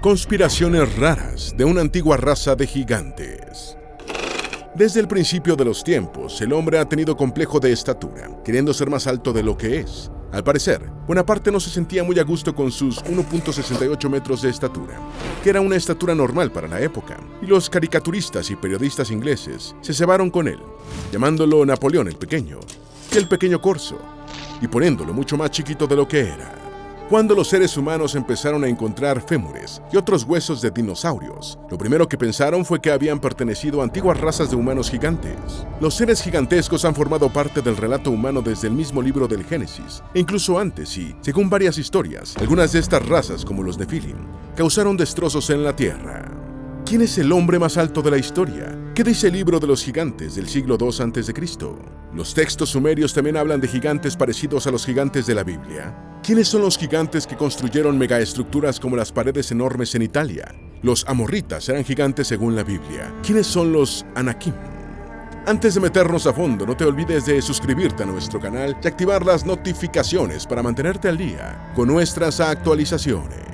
Conspiraciones raras de una antigua raza de gigantes. Desde el principio de los tiempos, el hombre ha tenido complejo de estatura, queriendo ser más alto de lo que es. Al parecer, Bonaparte no se sentía muy a gusto con sus 1.68 metros de estatura, que era una estatura normal para la época, y los caricaturistas y periodistas ingleses se cebaron con él, llamándolo Napoleón el Pequeño y el Pequeño Corso, y poniéndolo mucho más chiquito de lo que era. Cuando los seres humanos empezaron a encontrar fémures y otros huesos de dinosaurios, lo primero que pensaron fue que habían pertenecido a antiguas razas de humanos gigantes. Los seres gigantescos han formado parte del relato humano desde el mismo libro del Génesis, e incluso antes y, según varias historias, algunas de estas razas, como los Nefilim, causaron destrozos en la Tierra. ¿Quién es el hombre más alto de la historia? ¿Qué dice el libro de los gigantes del siglo II a.C.? Los textos sumerios también hablan de gigantes parecidos a los gigantes de la Biblia. ¿Quiénes son los gigantes que construyeron megaestructuras como las paredes enormes en Italia? Los amorritas eran gigantes según la Biblia. ¿Quiénes son los Anakim? Antes de meternos a fondo, no te olvides de suscribirte a nuestro canal y activar las notificaciones para mantenerte al día con nuestras actualizaciones.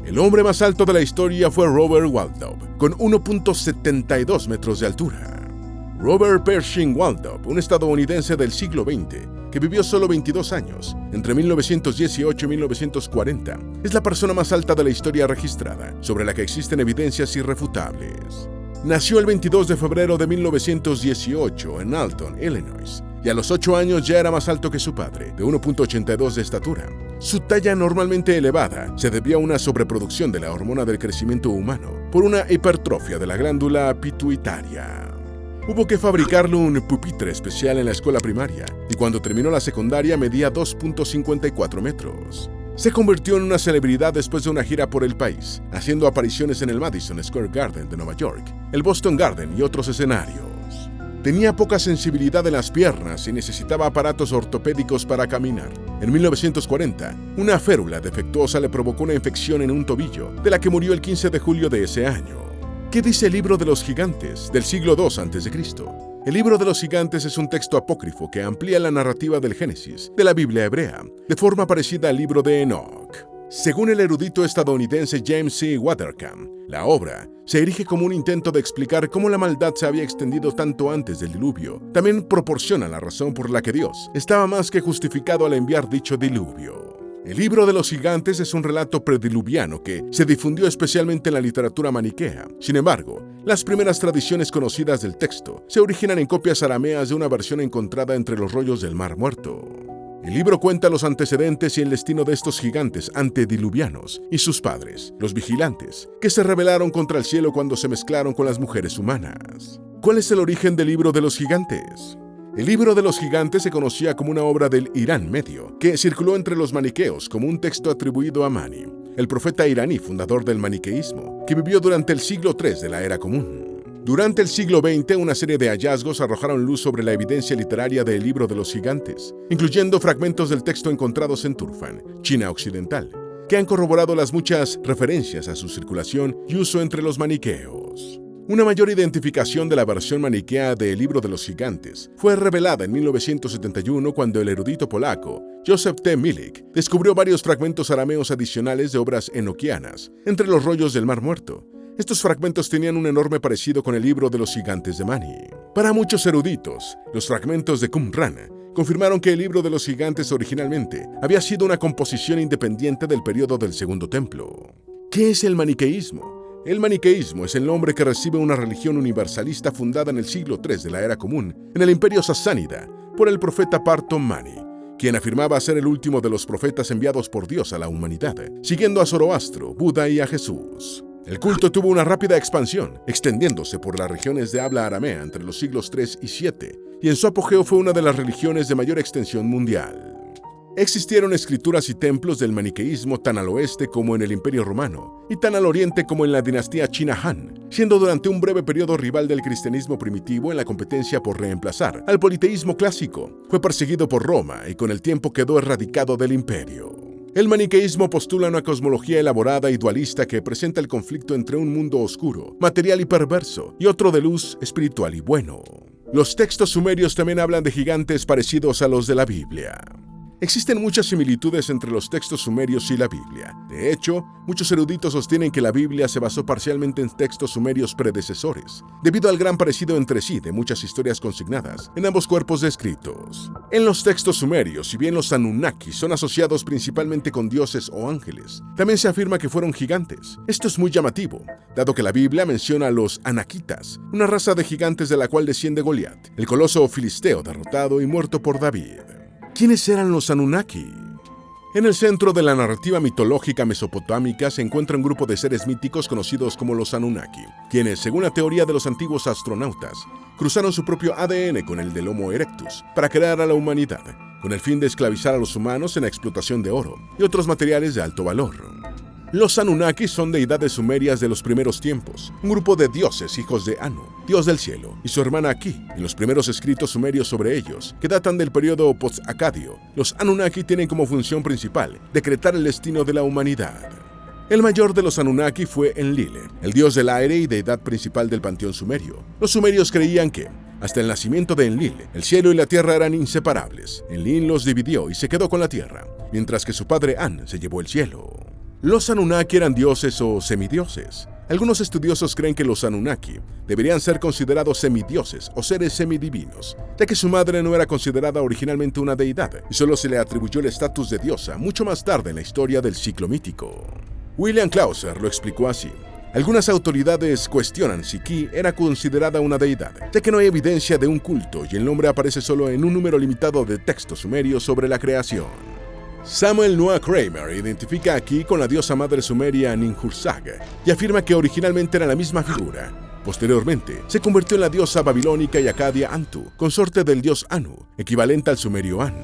El hombre más alto de la historia fue Robert Waldo, con 1.72 metros de altura. Robert Pershing Waldo, un estadounidense del siglo XX, que vivió solo 22 años, entre 1918 y 1940, es la persona más alta de la historia registrada, sobre la que existen evidencias irrefutables. Nació el 22 de febrero de 1918 en Alton, Illinois, y a los 8 años ya era más alto que su padre, de 1.82 de estatura. Su talla normalmente elevada se debía a una sobreproducción de la hormona del crecimiento humano por una hipertrofia de la glándula pituitaria. Hubo que fabricarle un pupitre especial en la escuela primaria y cuando terminó la secundaria medía 2.54 metros. Se convirtió en una celebridad después de una gira por el país, haciendo apariciones en el Madison Square Garden de Nueva York, el Boston Garden y otros escenarios. Tenía poca sensibilidad en las piernas y necesitaba aparatos ortopédicos para caminar. En 1940, una férula defectuosa le provocó una infección en un tobillo, de la que murió el 15 de julio de ese año. ¿Qué dice el libro de los gigantes del siglo II a.C.? El libro de los gigantes es un texto apócrifo que amplía la narrativa del Génesis, de la Biblia hebrea, de forma parecida al libro de Enoch. Según el erudito estadounidense James C. Watercamp, la obra se erige como un intento de explicar cómo la maldad se había extendido tanto antes del diluvio. También proporciona la razón por la que Dios estaba más que justificado al enviar dicho diluvio. El libro de los gigantes es un relato prediluviano que se difundió especialmente en la literatura maniquea. Sin embargo, las primeras tradiciones conocidas del texto se originan en copias arameas de una versión encontrada entre los rollos del Mar Muerto. El libro cuenta los antecedentes y el destino de estos gigantes antediluvianos y sus padres, los vigilantes, que se rebelaron contra el cielo cuando se mezclaron con las mujeres humanas. ¿Cuál es el origen del libro de los gigantes? El libro de los gigantes se conocía como una obra del Irán Medio, que circuló entre los maniqueos como un texto atribuido a Mani, el profeta iraní fundador del maniqueísmo, que vivió durante el siglo III de la Era Común. Durante el siglo XX, una serie de hallazgos arrojaron luz sobre la evidencia literaria del libro de los gigantes, incluyendo fragmentos del texto encontrados en Turfan, China occidental, que han corroborado las muchas referencias a su circulación y uso entre los maniqueos. Una mayor identificación de la versión maniquea del libro de los gigantes fue revelada en 1971 cuando el erudito polaco Joseph T. Milik descubrió varios fragmentos arameos adicionales de obras enoquianas entre los rollos del Mar Muerto. Estos fragmentos tenían un enorme parecido con el libro de los gigantes de Mani. Para muchos eruditos, los fragmentos de Qumran confirmaron que el libro de los gigantes originalmente había sido una composición independiente del periodo del Segundo Templo. ¿Qué es el maniqueísmo? El maniqueísmo es el nombre que recibe una religión universalista fundada en el siglo III de la Era Común, en el Imperio Sasánida, por el profeta Parthon Mani, quien afirmaba ser el último de los profetas enviados por Dios a la humanidad, siguiendo a Zoroastro, Buda y a Jesús. El culto tuvo una rápida expansión, extendiéndose por las regiones de habla aramea entre los siglos III y VII, y en su apogeo fue una de las religiones de mayor extensión mundial. Existieron escrituras y templos del maniqueísmo tan al oeste como en el Imperio Romano, y tan al oriente como en la dinastía China Han, siendo durante un breve periodo rival del cristianismo primitivo en la competencia por reemplazar al politeísmo clásico. Fue perseguido por Roma y con el tiempo quedó erradicado del imperio. El maniqueísmo postula una cosmología elaborada y dualista que presenta el conflicto entre un mundo oscuro, material y perverso, y otro de luz, espiritual y bueno. Los textos sumerios también hablan de gigantes parecidos a los de la Biblia. Existen muchas similitudes entre los textos sumerios y la Biblia. De hecho, muchos eruditos sostienen que la Biblia se basó parcialmente en textos sumerios predecesores, debido al gran parecido entre sí de muchas historias consignadas en ambos cuerpos de escritos. En los textos sumerios, si bien los Anunnaki son asociados principalmente con dioses o ángeles, también se afirma que fueron gigantes. Esto es muy llamativo, dado que la Biblia menciona a los Anakitas, una raza de gigantes de la cual desciende Goliat, el coloso filisteo derrotado y muerto por David. ¿Quiénes eran los Anunnaki? En el centro de la narrativa mitológica mesopotámica se encuentra un grupo de seres míticos conocidos como los Anunnaki, quienes, según la teoría de los antiguos astronautas, cruzaron su propio ADN con el del Homo erectus para crear a la humanidad, con el fin de esclavizar a los humanos en la explotación de oro y otros materiales de alto valor. Los Anunnaki son deidades sumerias de los primeros tiempos, un grupo de dioses hijos de Anu, dios del cielo, y su hermana Ki. En los primeros escritos sumerios sobre ellos, que datan del periodo post-acadio, los Anunnaki tienen como función principal decretar el destino de la humanidad. El mayor de los Anunnaki fue Enlil, el dios del aire y deidad principal del panteón sumerio. Los sumerios creían que, hasta el nacimiento de Enlil, el cielo y la tierra eran inseparables. Enlil los dividió y se quedó con la tierra, mientras que su padre An se llevó el cielo. Los Anunnaki eran dioses o semidioses. Algunos estudiosos creen que los Anunnaki deberían ser considerados semidioses o seres semidivinos, ya que su madre no era considerada originalmente una deidad y solo se le atribuyó el estatus de diosa mucho más tarde en la historia del ciclo mítico. William Clauser lo explicó así. Algunas autoridades cuestionan si Ki era considerada una deidad, ya que no hay evidencia de un culto y el nombre aparece solo en un número limitado de textos sumerios sobre la creación. Samuel Noah Kramer identifica a Ki con la diosa madre sumeria Ninhursag y afirma que originalmente era la misma figura. Posteriormente, se convirtió en la diosa babilónica y acadia Antu, consorte del dios Anu, equivalente al sumerio An.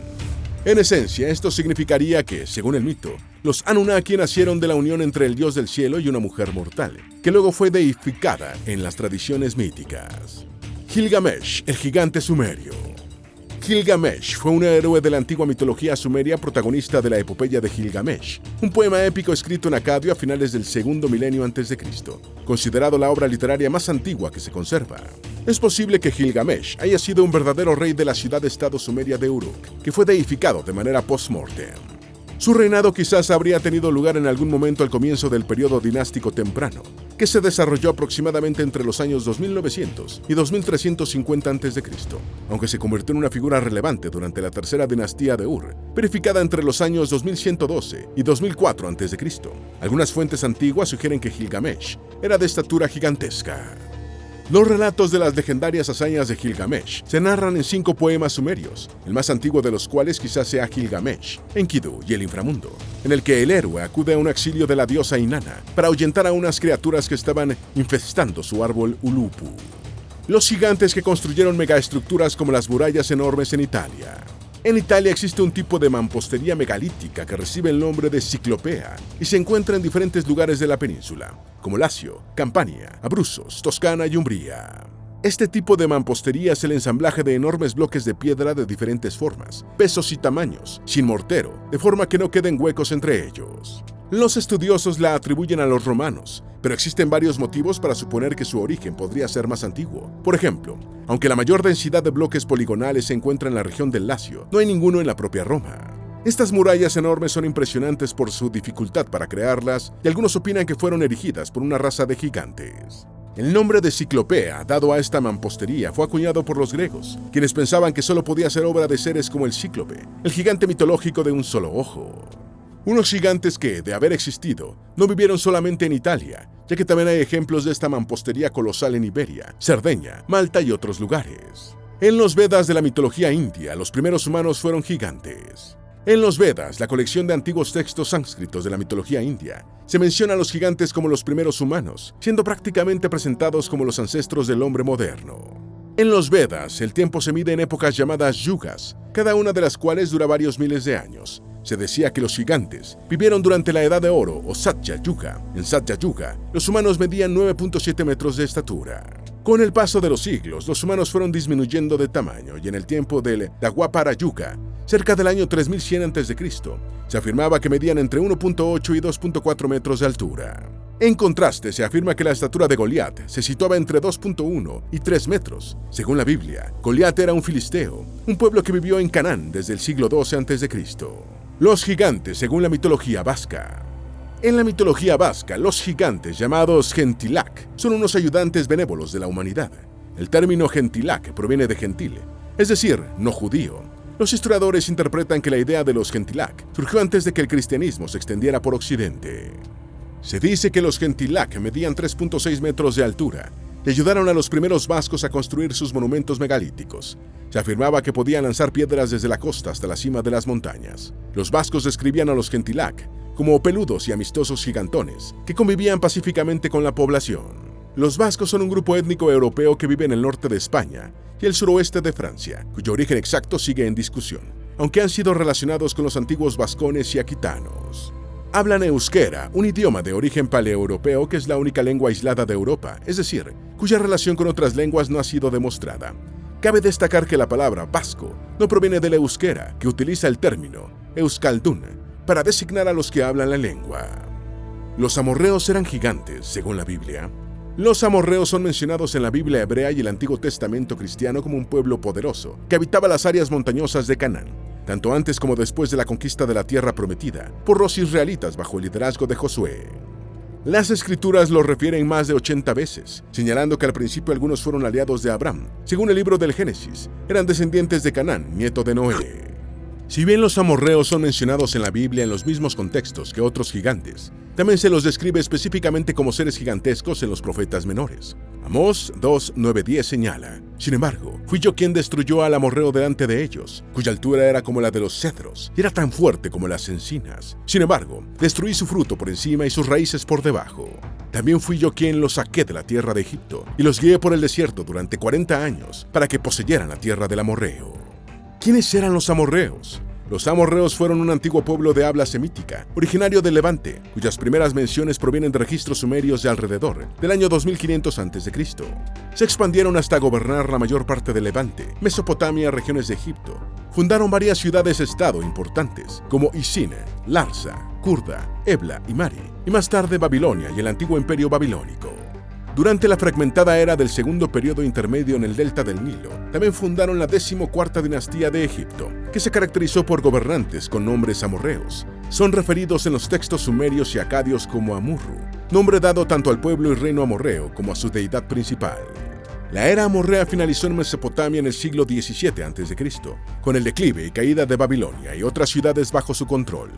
En esencia, esto significaría que, según el mito, los Anunnaki nacieron de la unión entre el dios del cielo y una mujer mortal, que luego fue deificada en las tradiciones míticas. Gilgamesh, el gigante sumerio. Gilgamesh fue un héroe de la antigua mitología sumeria protagonista de la epopeya de Gilgamesh, un poema épico escrito en acadio a finales del segundo milenio a.C., considerado la obra literaria más antigua que se conserva. Es posible que Gilgamesh haya sido un verdadero rey de la ciudad-estado sumeria de Uruk, que fue deificado de manera post-mortem. Su reinado quizás habría tenido lugar en algún momento al comienzo del periodo dinástico temprano, que se desarrolló aproximadamente entre los años 2900 y 2350 a.C., aunque se convirtió en una figura relevante durante la tercera dinastía de Ur, verificada entre los años 2112 y 2004 a.C. Algunas fuentes antiguas sugieren que Gilgamesh era de estatura gigantesca. Los relatos de las legendarias hazañas de Gilgamesh se narran en 5 poemas sumerios, el más antiguo de los cuales quizás sea Gilgamesh, Enkidu y el inframundo, en el que el héroe acude a un exilio de la diosa Inanna para ahuyentar a unas criaturas que estaban infestando su árbol Ulupu. Los gigantes que construyeron megaestructuras como las murallas enormes en Italia. En Italia existe un tipo de mampostería megalítica que recibe el nombre de ciclopea y se encuentra en diferentes lugares de la península, como Lacio, Campania, Abruzos, Toscana y Umbría. Este tipo de mampostería es el ensamblaje de enormes bloques de piedra de diferentes formas, pesos y tamaños, sin mortero, de forma que no queden huecos entre ellos. Los estudiosos la atribuyen a los romanos, pero existen varios motivos para suponer que su origen podría ser más antiguo. Por ejemplo, aunque la mayor densidad de bloques poligonales se encuentra en la región del Lacio, no hay ninguno en la propia Roma. Estas murallas enormes son impresionantes por su dificultad para crearlas, y algunos opinan que fueron erigidas por una raza de gigantes. El nombre de ciclopea, dado a esta mampostería, fue acuñado por los griegos, quienes pensaban que solo podía ser obra de seres como el cíclope, el gigante mitológico de un solo ojo. Unos gigantes que, de haber existido, no vivieron solamente en Italia, ya que también hay ejemplos de esta mampostería colosal en Iberia, Cerdeña, Malta y otros lugares. En los Vedas de la mitología india, los primeros humanos fueron gigantes. En los Vedas, la colección de antiguos textos sánscritos de la mitología india, se menciona a los gigantes como los primeros humanos, siendo prácticamente presentados como los ancestros del hombre moderno. En los Vedas, el tiempo se mide en épocas llamadas yugas, cada una de las cuales dura varios miles de años. Se decía que los gigantes vivieron durante la Edad de Oro o Satya Yuga. En Satya Yuga, los humanos medían 9.7 metros de estatura. Con el paso de los siglos, los humanos fueron disminuyendo de tamaño y en el tiempo del Dwapara Yuga Cerca del año 3100 a.C., se afirmaba que medían entre 1.8 y 2.4 metros de altura. En contraste, se afirma que la estatura de Goliat se situaba entre 2.1 y 3 metros. Según la Biblia, Goliat era un filisteo, un pueblo que vivió en Canaán desde el siglo XII a.C. Los gigantes, según la mitología vasca. En la mitología vasca, los gigantes, llamados Gentilak, son unos ayudantes benévolos de la humanidad. El término Gentilak proviene de gentil, es decir, no judío. Los historiadores interpretan que la idea de los Gentilak surgió antes de que el cristianismo se extendiera por Occidente. Se dice que los Gentilak medían 3.6 metros de altura y ayudaron a los primeros vascos a construir sus monumentos megalíticos. Se afirmaba que podían lanzar piedras desde la costa hasta la cima de las montañas. Los vascos describían a los Gentilak como peludos y amistosos gigantones que convivían pacíficamente con la población. Los vascos son un grupo étnico europeo que vive en el norte de España y el suroeste de Francia, cuyo origen exacto sigue en discusión, aunque han sido relacionados con los antiguos vascones y aquitanos. Hablan euskera, un idioma de origen paleoeuropeo que es la única lengua aislada de Europa, es decir, cuya relación con otras lenguas no ha sido demostrada. Cabe destacar que la palabra vasco no proviene del euskera, que utiliza el término euskaldun para designar a los que hablan la lengua. Los amorreos eran gigantes, según la Biblia. Los amorreos son mencionados en la Biblia hebrea y el Antiguo Testamento cristiano como un pueblo poderoso que habitaba las áreas montañosas de Canaán, tanto antes como después de la conquista de la tierra prometida por los israelitas bajo el liderazgo de Josué. Las escrituras los refieren más de 80 veces, señalando que al principio algunos fueron aliados de Abraham. Según el libro del Génesis, eran descendientes de Canaán, nieto de Noé. Si bien los amorreos son mencionados en la Biblia en los mismos contextos que otros gigantes, también se los describe específicamente como seres gigantescos en los profetas menores. Amós 2:9-10 señala: sin embargo, fui yo quien destruyó al amorreo delante de ellos, cuya altura era como la de los cedros, y era tan fuerte como las encinas. Sin embargo, destruí su fruto por encima y sus raíces por debajo. También fui yo quien los saqué de la tierra de Egipto, y los guié por el desierto durante 40 años, para que poseyeran la tierra del amorreo. ¿Quiénes eran los amorreos? Los amorreos fueron un antiguo pueblo de habla semítica, originario del Levante, cuyas primeras menciones provienen de registros sumerios de alrededor del año 2500 a.C. Se expandieron hasta gobernar la mayor parte del Levante, Mesopotamia, regiones de Egipto. Fundaron varias ciudades-estado importantes, como Isin, Larsa, Kurda, Ebla y Mari, y más tarde Babilonia y el antiguo imperio babilónico. Durante la fragmentada era del segundo periodo intermedio en el delta del Nilo, también fundaron la 14ª dinastía de Egipto, que se caracterizó por gobernantes con nombres amorreos. Son referidos en los textos sumerios y acadios como Amurru, nombre dado tanto al pueblo y reino amorreo como a su deidad principal. La era amorrea finalizó en Mesopotamia en el siglo XVII a.C., con el declive y caída de Babilonia y otras ciudades bajo su control.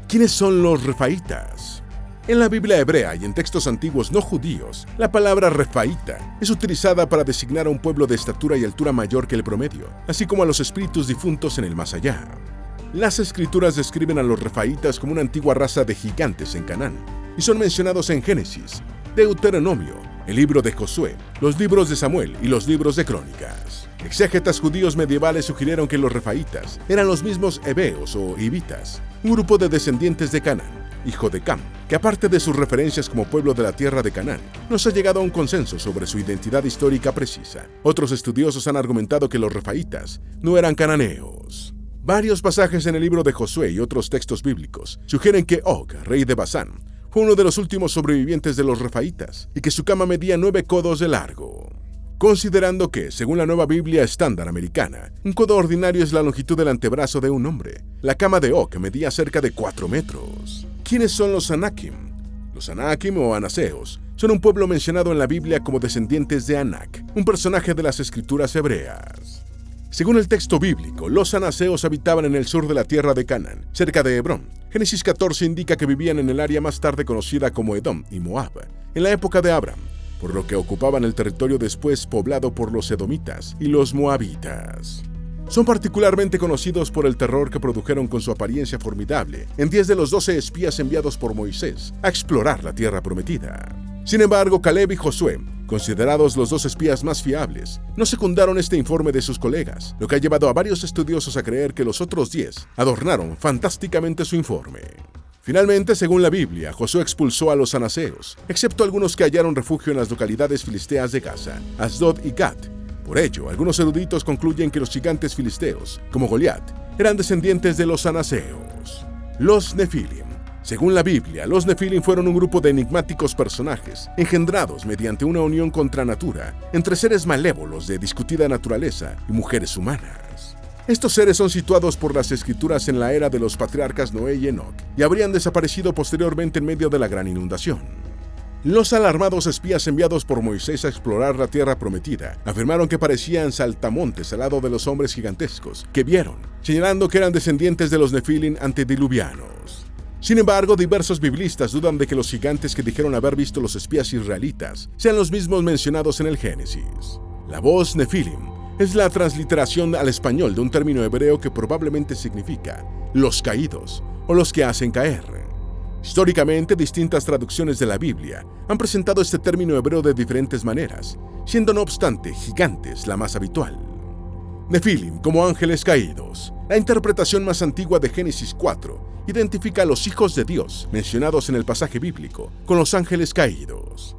¿Quiénes son los refaítas? En la Biblia hebrea y en textos antiguos no judíos, la palabra refaíta es utilizada para designar a un pueblo de estatura y altura mayor que el promedio, así como a los espíritus difuntos en el más allá. Las escrituras describen a los refaítas como una antigua raza de gigantes en Canaán, y son mencionados en Génesis, Deuteronomio, el libro de Josué, los libros de Samuel y los libros de Crónicas. Exégetas judíos medievales sugirieron que los refaítas eran los mismos heveos o hivitas, un grupo de descendientes de Canaán, hijo de Cam, que aparte de sus referencias como pueblo de la tierra de Canaán, no se ha llegado a un consenso sobre su identidad histórica precisa. Otros estudiosos han argumentado que los refaítas no eran cananeos. Varios pasajes en el libro de Josué y otros textos bíblicos sugieren que Og, rey de Basán, fue uno de los últimos sobrevivientes de los refaítas y que su cama medía 9 codos de largo. Considerando que, según la Nueva Biblia Estándar Americana, un codo ordinario es la longitud del antebrazo de un hombre, la cama de Og medía cerca de 4 metros. ¿Quiénes son los Anakim? Los Anakim o Anaseos son un pueblo mencionado en la Biblia como descendientes de Anak, un personaje de las escrituras hebreas. Según el texto bíblico, los anaseos habitaban en el sur de la tierra de Canaán, cerca de Hebrón. Génesis 14 indica que vivían en el área más tarde conocida como Edom y Moab, en la época de Abraham, por lo que ocupaban el territorio después poblado por los edomitas y los moabitas. Son particularmente conocidos por el terror que produjeron con su apariencia formidable en 10 de los 12 espías enviados por Moisés a explorar la tierra prometida. Sin embargo, Caleb y Josué, considerados los 2 espías más fiables, no secundaron este informe de sus colegas, lo que ha llevado a varios estudiosos a creer que los otros 10 adornaron fantásticamente su informe. Finalmente, según la Biblia, Josué expulsó a los anaseos, excepto algunos que hallaron refugio en las localidades filisteas de Gaza, Asdod y Gat. Por ello, algunos eruditos concluyen que los gigantes filisteos, como Goliat, eran descendientes de los anaseos. Los Nefilim. Según la Biblia, los Nefilim fueron un grupo de enigmáticos personajes, engendrados mediante una unión contra natura entre seres malévolos de discutida naturaleza y mujeres humanas. Estos seres son situados por las escrituras en la era de los patriarcas Noé y Enoc, y habrían desaparecido posteriormente en medio de la gran inundación. Los alarmados espías enviados por Moisés a explorar la tierra prometida afirmaron que parecían saltamontes al lado de los hombres gigantescos que vieron, señalando que eran descendientes de los Nefilim antediluvianos. Sin embargo, diversos biblistas dudan de que los gigantes que dijeron haber visto los espías israelitas sean los mismos mencionados en el Génesis. La voz Nefilim es la transliteración al español de un término hebreo que probablemente significa los caídos o los que hacen caer. Históricamente, distintas traducciones de la Biblia han presentado este término hebreo de diferentes maneras, siendo no obstante gigantes la más habitual. Nefilim como ángeles caídos. La interpretación más antigua de Génesis 4 identifica a los hijos de Dios mencionados en el pasaje bíblico con los ángeles caídos.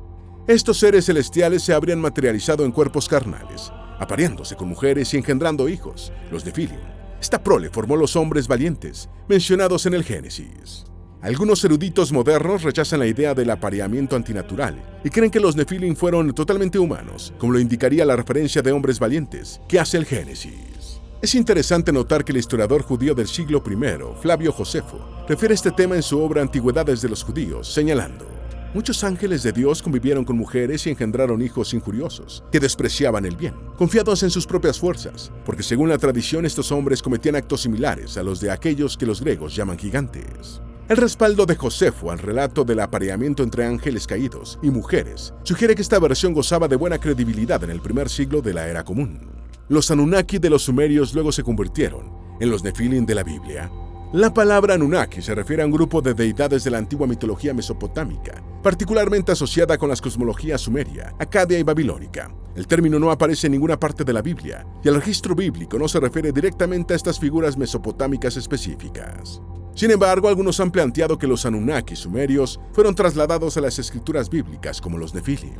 Estos seres celestiales se habrían materializado en cuerpos carnales, apareándose con mujeres y engendrando hijos, los Nefilim. Esta prole formó los hombres valientes mencionados en el Génesis. Algunos eruditos modernos rechazan la idea del apareamiento antinatural y creen que los Nefilim fueron totalmente humanos, como lo indicaría la referencia de hombres valientes que hace el Génesis. Es interesante notar que el historiador judío del siglo I, Flavio Josefo, refiere este tema en su obra Antigüedades de los Judíos, señalando: muchos ángeles de Dios convivieron con mujeres y engendraron hijos injuriosos, que despreciaban el bien, confiados en sus propias fuerzas, porque según la tradición estos hombres cometían actos similares a los de aquellos que los griegos llaman gigantes. El respaldo de Josefo al relato del apareamiento entre ángeles caídos y mujeres sugiere que esta versión gozaba de buena credibilidad en el primer siglo de la era común. Los Anunnaki de los sumerios luego se convirtieron en los Nefilim de la Biblia. La palabra Anunnaki se refiere a un grupo de deidades de la antigua mitología mesopotámica, particularmente asociada con las cosmologías sumeria, acadia y babilónica. El término no aparece en ninguna parte de la Biblia, y el registro bíblico no se refiere directamente a estas figuras mesopotámicas específicas. Sin embargo, algunos han planteado que los Anunnaki sumerios fueron trasladados a las escrituras bíblicas como los Nefilim.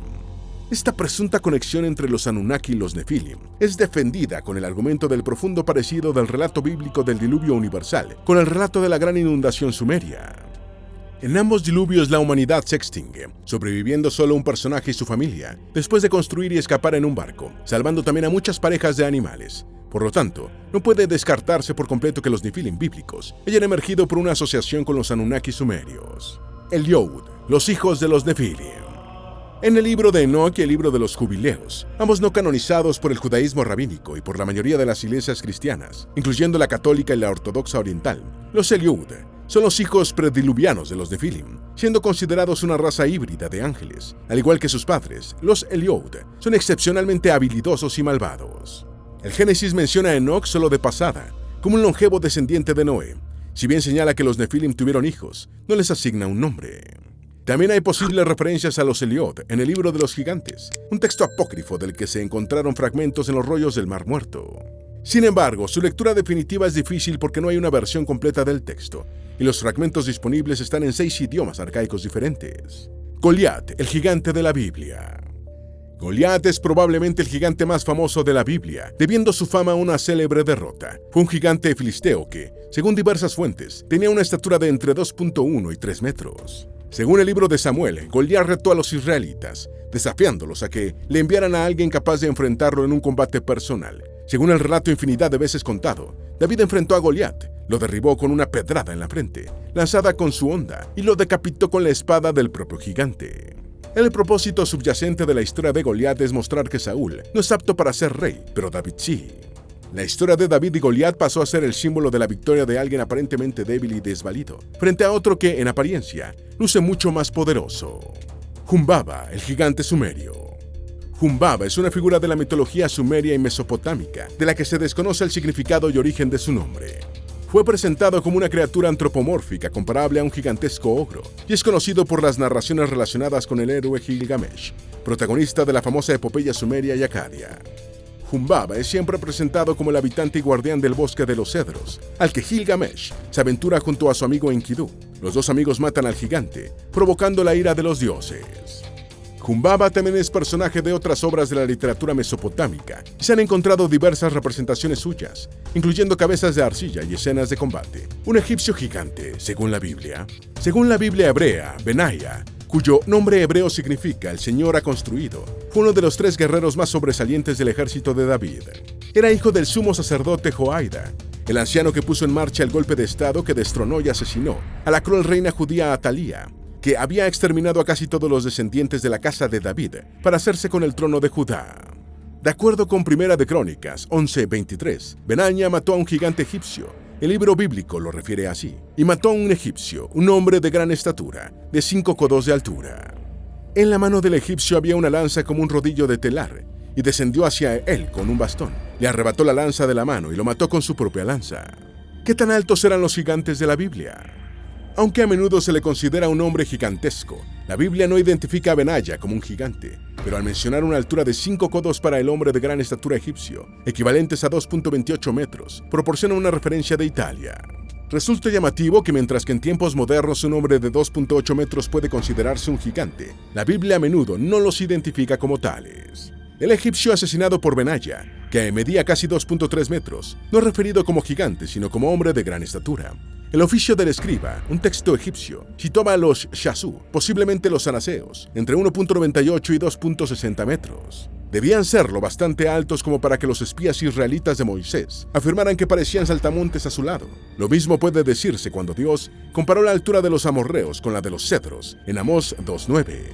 Esta presunta conexión entre los Anunnaki y los Nefilim es defendida con el argumento del profundo parecido del relato bíblico del diluvio universal con el relato de la gran inundación sumeria. En ambos diluvios la humanidad se extingue, sobreviviendo solo un personaje y su familia, después de construir y escapar en un barco, salvando también a muchas parejas de animales. Por lo tanto, no puede descartarse por completo que los Nefilim bíblicos hayan emergido por una asociación con los Anunnaki sumerios. Eliud, los hijos de los Nefilim. En el libro de Enoc y el libro de los Jubileos, ambos no canonizados por el judaísmo rabínico y por la mayoría de las iglesias cristianas, incluyendo la católica y la ortodoxa oriental, los Eliud son los hijos prediluvianos de los Nefilim, siendo considerados una raza híbrida de ángeles. Al igual que sus padres, los Eliud son excepcionalmente habilidosos y malvados. El Génesis menciona a Enoc solo de pasada, como un longevo descendiente de Noé. Si bien señala que los Nefilim tuvieron hijos, no les asigna un nombre. También hay posibles referencias a los Eliud en el libro de los gigantes, un texto apócrifo del que se encontraron fragmentos en los rollos del Mar Muerto. Sin embargo, su lectura definitiva es difícil porque no hay una versión completa del texto, y los fragmentos disponibles están en 6 idiomas arcaicos diferentes. Goliat, el gigante de la Biblia. Goliat es probablemente el gigante más famoso de la Biblia, debiendo su fama a una célebre derrota. Fue un gigante filisteo que, según diversas fuentes, tenía una estatura de entre 2.1 y 3 metros. Según el libro de Samuel, Goliat retó a los israelitas, desafiándolos a que le enviaran a alguien capaz de enfrentarlo en un combate personal. Según el relato infinidad de veces contado, David enfrentó a Goliat, lo derribó con una pedrada en la frente, lanzada con su honda, y lo decapitó con la espada del propio gigante. El propósito subyacente de la historia de Goliat es mostrar que Saúl no es apto para ser rey, pero David sí. La historia de David y Goliat pasó a ser el símbolo de la victoria de alguien aparentemente débil y desvalido, frente a otro que, en apariencia, luce mucho más poderoso. Humbaba, el gigante sumerio. Humbaba es una figura de la mitología sumeria y mesopotámica, de la que se desconoce el significado y origen de su nombre. Fue presentado como una criatura antropomórfica comparable a un gigantesco ogro, y es conocido por las narraciones relacionadas con el héroe Gilgamesh, protagonista de la famosa epopeya sumeria y acadia. Humbaba es siempre presentado como el habitante y guardián del bosque de los cedros, al que Gilgamesh se aventura junto a su amigo Enkidu. Los dos amigos matan al gigante, provocando la ira de los dioses. Humbaba también es personaje de otras obras de la literatura mesopotámica y se han encontrado diversas representaciones suyas, incluyendo cabezas de arcilla y escenas de combate. Un egipcio gigante, según la Biblia. Según la Biblia hebrea, Benaya, cuyo nombre hebreo significa «el Señor ha construido», fue uno de los 3 guerreros más sobresalientes del ejército de David. Era hijo del sumo sacerdote Joaida, el anciano que puso en marcha el golpe de estado que destronó y asesinó a la cruel reina judía Atalía, que había exterminado a casi todos los descendientes de la casa de David para hacerse con el trono de Judá. De acuerdo con Primera de Crónicas 11:23, Benaya mató a un gigante egipcio. El libro bíblico lo refiere así. Y mató a un egipcio, un hombre de gran estatura, de 5 codos de altura. En la mano del egipcio había una lanza como un rodillo de telar, y descendió hacia él con un bastón. Le arrebató la lanza de la mano y lo mató con su propia lanza. ¿Qué tan altos eran los gigantes de la Biblia? Aunque a menudo se le considera un hombre gigantesco, la Biblia no identifica a Benaya como un gigante, pero al mencionar una altura de 5 codos para el hombre de gran estatura egipcio, equivalentes a 2.28 metros, proporciona una referencia de Italia. Resulta llamativo que mientras que en tiempos modernos un hombre de 2.8 metros puede considerarse un gigante, la Biblia a menudo no los identifica como tales. El egipcio asesinado por Benaya, que medía casi 2.3 metros, no es referido como gigante, sino como hombre de gran estatura. El oficio del escriba, un texto egipcio, situaba a los Shasu, posiblemente los anaseos, entre 1.98 y 2.60 metros. Debían serlo bastante altos como para que los espías israelitas de Moisés afirmaran que parecían saltamontes a su lado. Lo mismo puede decirse cuando Dios comparó la altura de los amorreos con la de los cedros, en Amós 2:9.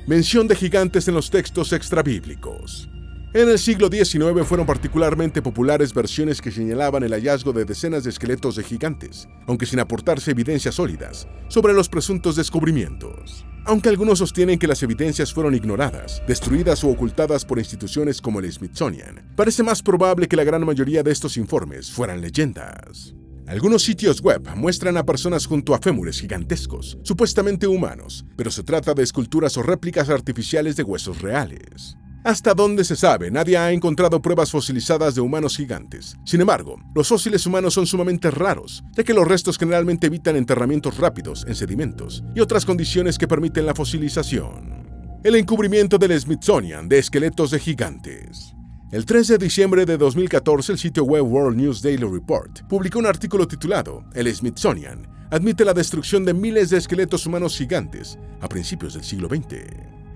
Mención de gigantes en los textos extrabíblicos. En el siglo XIX fueron particularmente populares versiones que señalaban el hallazgo de decenas de esqueletos de gigantes, aunque sin aportarse evidencias sólidas sobre los presuntos descubrimientos. Aunque algunos sostienen que las evidencias fueron ignoradas, destruidas o ocultadas por instituciones como el Smithsonian, parece más probable que la gran mayoría de estos informes fueran leyendas. Algunos sitios web muestran a personas junto a fémures gigantescos, supuestamente humanos, pero se trata de esculturas o réplicas artificiales de huesos reales. Hasta donde se sabe, nadie ha encontrado pruebas fosilizadas de humanos gigantes. Sin embargo, los fósiles humanos son sumamente raros, ya que los restos generalmente evitan enterramientos rápidos en sedimentos y otras condiciones que permiten la fosilización. El encubrimiento del Smithsonian de esqueletos de gigantes. El 3 de diciembre de 2014, el sitio web World News Daily Report publicó un artículo titulado «El Smithsonian admite la destrucción de miles de esqueletos humanos gigantes a principios del siglo XX».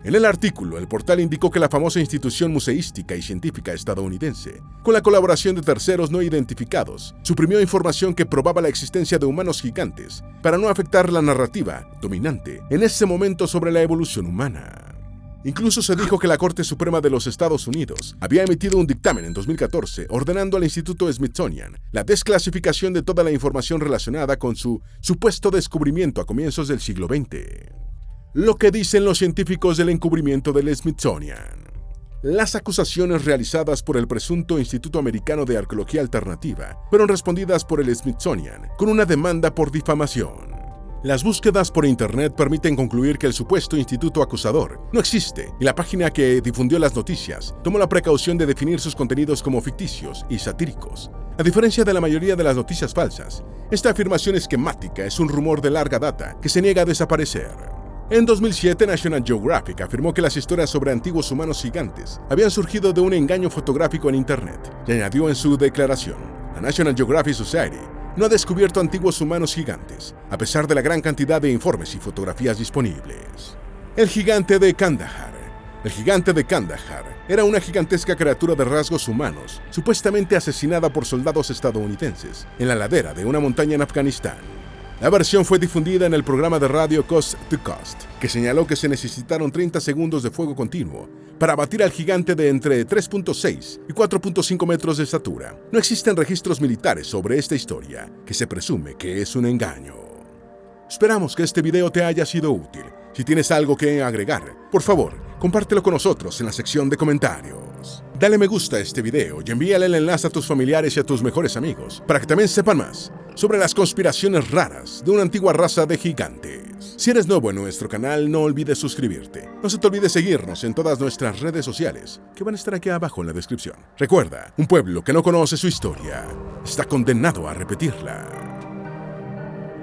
En el artículo, el portal indicó que la famosa institución museística y científica estadounidense, con la colaboración de terceros no identificados, suprimió información que probaba la existencia de humanos gigantes para no afectar la narrativa dominante en ese momento sobre la evolución humana. Incluso se dijo que la Corte Suprema de los Estados Unidos había emitido un dictamen en 2014 ordenando al Instituto Smithsonian la desclasificación de toda la información relacionada con su supuesto descubrimiento a comienzos del siglo XX. Lo que dicen los científicos del encubrimiento del Smithsonian. Las acusaciones realizadas por el presunto Instituto Americano de Arqueología Alternativa fueron respondidas por el Smithsonian con una demanda por difamación. Las búsquedas por Internet permiten concluir que el supuesto instituto acusador no existe y la página que difundió las noticias tomó la precaución de definir sus contenidos como ficticios y satíricos. A diferencia de la mayoría de las noticias falsas, esta afirmación esquemática es un rumor de larga data que se niega a desaparecer. En 2007, National Geographic afirmó que las historias sobre antiguos humanos gigantes habían surgido de un engaño fotográfico en Internet y añadió en su declaración: la National Geographic Society no ha descubierto antiguos humanos gigantes, a pesar de la gran cantidad de informes y fotografías disponibles. El gigante de Kandahar. El gigante de Kandahar era una gigantesca criatura de rasgos humanos, supuestamente asesinada por soldados estadounidenses en la ladera de una montaña en Afganistán. La versión fue difundida en el programa de radio Coast to Coast, que señaló que se necesitaron 30 segundos de fuego continuo para abatir al gigante de entre 3.6 y 4.5 metros de estatura. No existen registros militares sobre esta historia, que se presume que es un engaño. Esperamos que este video te haya sido útil. Si tienes algo que agregar, por favor, compártelo con nosotros en la sección de comentarios. Dale me gusta a este video y envíale el enlace a tus familiares y a tus mejores amigos para que también sepan más sobre las conspiraciones raras de una antigua raza de gigantes. Si eres nuevo en nuestro canal, no olvides suscribirte. No se te olvide seguirnos en todas nuestras redes sociales, que van a estar aquí abajo en la descripción. Recuerda, un pueblo que no conoce su historia está condenado a repetirla.